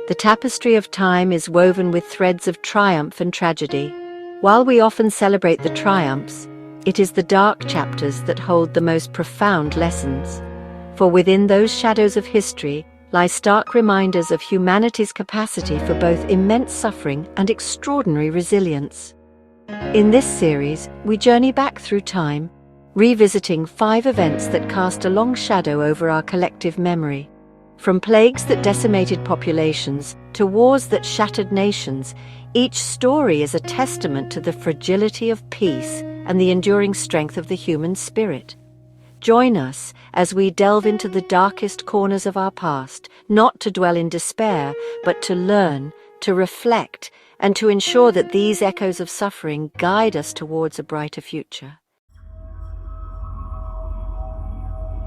The tapestry of time is woven with threads of triumph and tragedy. While we often celebrate the triumphs, it is the dark chapters that hold the most profound lessons. For within those shadows of history lie stark reminders of humanity's capacity for both immense suffering and extraordinary resilience. In this series, we journey back through time, revisiting 5 events that cast a long shadow over our collective memory. From plagues that decimated populations to wars that shattered nations, each story is a testament to the fragility of peace and the enduring strength of the human spirit. Join us as we delve into the darkest corners of our past, not to dwell in despair, but to learn, to reflect, and to ensure that these echoes of suffering guide us towards a brighter future.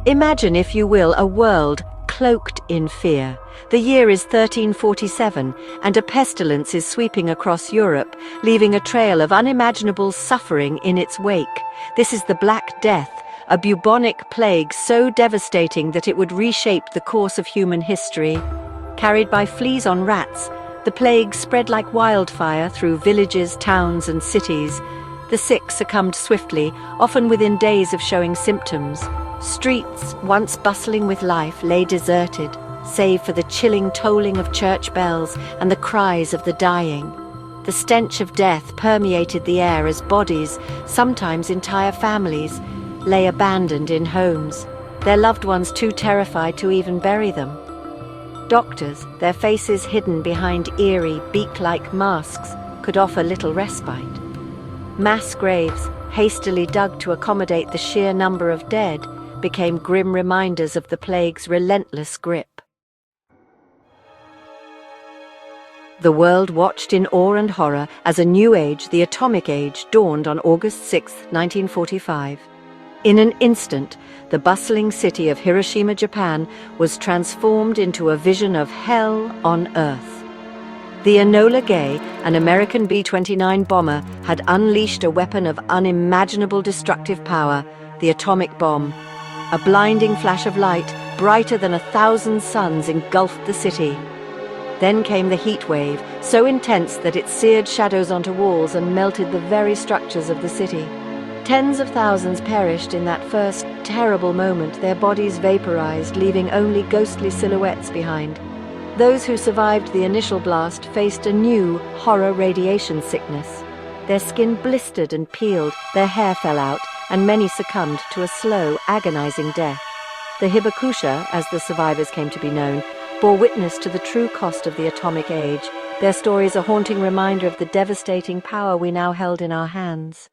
Imagine, if you will, a world cloaked in fear. The year is 1347, and a pestilence is sweeping across Europe, leaving a trail of unimaginable suffering in its wake. This is the Black Death, a bubonic plague so devastating that it would reshape the course of human history. Carried by fleas on rats, the plague spread like wildfire through villages, towns, and cities. The sick succumbed swiftly, often within days of showing symptoms. Streets, once bustling with life, lay deserted, save for the chilling tolling of church bells and the cries of the dying. The stench of death permeated the air as bodies, sometimes entire families, lay abandoned in homes, their loved ones too terrified to even bury them. Doctors, their faces hidden behind eerie, beak-like masks, could offer little respite. Mass graves, hastily dug to accommodate the sheer number of dead, became grim reminders of the plague's relentless grip. The world watched in awe and horror as a new age, the Atomic Age, dawned on August 6, 1945. In an instant, the bustling city of Hiroshima, Japan, was transformed into a vision of hell on Earth. The Enola Gay, an American B-29 bomber, had unleashed a weapon of unimaginable destructive power, the atomic bomb. A blinding flash of light, brighter than 1,000 suns, engulfed the city. Then came the heat wave, so intense that it seared shadows onto walls and melted the very structures of the city. Tens of thousands perished in that first terrible moment, their bodies vaporized, leaving only ghostly silhouettes behind. Those who survived the initial blast faced a new horror radiation sickness. Their skin blistered and peeled, their hair fell out, and many succumbed to a slow, agonizing death. The hibakusha, as the survivors came to be known, bore witness to the true cost of the atomic age, their stories a haunting reminder of the devastating power we now held in our hands.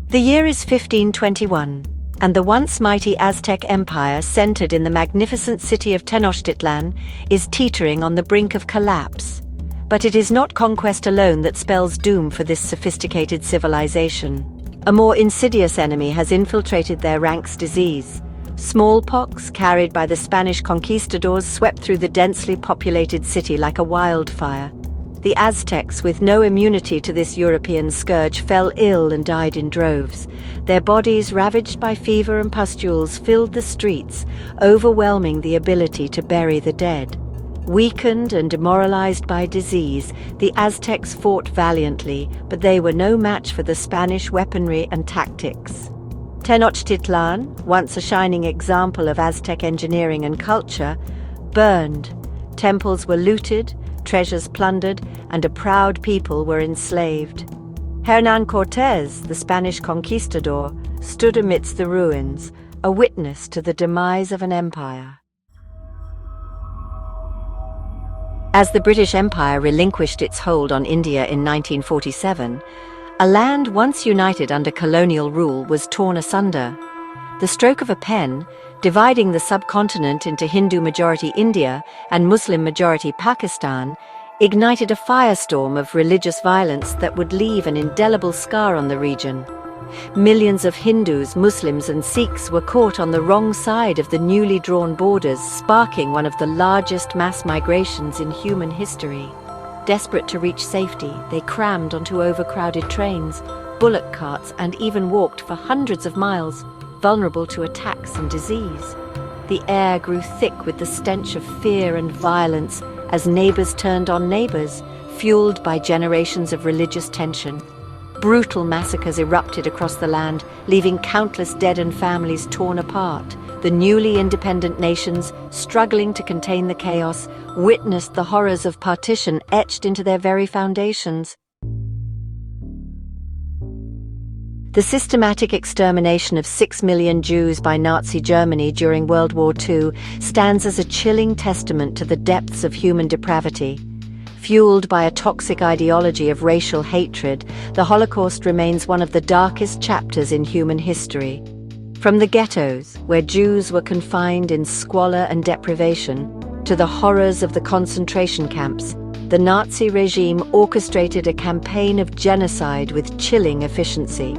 The year is 1521, and the once mighty Aztec Empire, centered in the magnificent city of Tenochtitlan, is teetering on the brink of collapse. But it is not conquest alone that spells doom for this sophisticated civilization. A more insidious enemy has infiltrated their ranks: disease. Smallpox, carried by the Spanish conquistadors, swept through the densely populated city like a wildfire. The Aztecs, with no immunity to this European scourge, fell ill and died in droves. Their bodies, ravaged by fever and pustules, filled the streets, overwhelming the ability to bury the dead. Weakened and demoralized by disease, the Aztecs fought valiantly, but they were no match for the Spanish weaponry and tactics. Tenochtitlan, once a shining example of Aztec engineering and culture, burned. Temples were looted, treasures plundered, and a proud people were enslaved. Hernán Cortés, the Spanish conquistador, stood amidst the ruins, a witness to the demise of an empire. As the British Empire relinquished its hold on India in 1947, a land once united under colonial rule was torn asunder. The stroke of a pen, dividing the subcontinent into Hindu-majority India and Muslim-majority Pakistan, ignited a firestorm of religious violence that would leave an indelible scar on the region. Millions of Hindus, Muslims, and Sikhs were caught on the wrong side of the newly drawn borders, sparking one of the largest mass migrations in human history. Desperate to reach safety, they crammed onto overcrowded trains, bullock carts, and even walked for hundreds of miles, vulnerable to attacks and disease. The air grew thick with the stench of fear and violence as neighbors turned on neighbors, fueled by generations of religious tension. Brutal massacres erupted across the land, leaving countless dead and families torn apart. The newly independent nations, struggling to contain the chaos, witnessed the horrors of partition etched into their very foundations. The systematic extermination of 6 million Jews by Nazi Germany during World War II stands as a chilling testament to the depths of human depravity. Fueled by a toxic ideology of racial hatred, the Holocaust remains one of the darkest chapters in human history. From the ghettos, where Jews were confined in squalor and deprivation, to the horrors of the concentration camps, the Nazi regime orchestrated a campaign of genocide with chilling efficiency.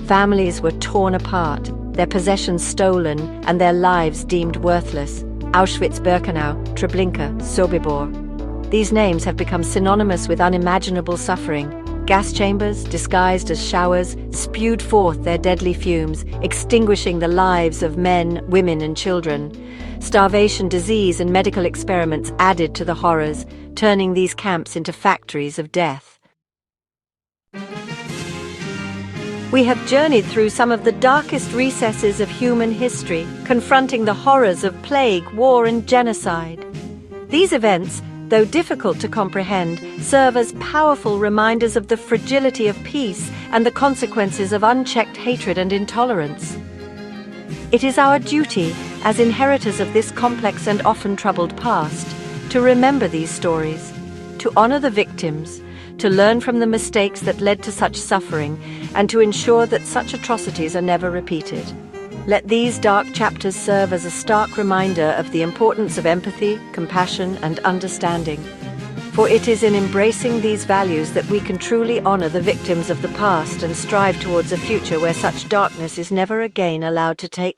Families were torn apart, their possessions stolen, and their lives deemed worthless. Auschwitz-Birkenau, Treblinka, Sobibor. These names have become synonymous with unimaginable suffering. Gas chambers, disguised as showers, spewed forth their deadly fumes, extinguishing the lives of men, women, and children. Starvation, disease, and medical experiments added to the horrors, turning these camps into factories of death. We have journeyed through some of the darkest recesses of human history, confronting the horrors of plague, war, and genocide. These events, though difficult to comprehend, serve as powerful reminders of the fragility of peace and the consequences of unchecked hatred and intolerance. It is our duty, as inheritors of this complex and often troubled past, to remember these stories, to honor the victims, to learn from the mistakes that led to such suffering, and to ensure that such atrocities are never repeated. Let these dark chapters serve as a stark reminder of the importance of empathy, compassion, and understanding. For it is in embracing these values that we can truly honor the victims of the past and strive towards a future where such darkness is never again allowed to take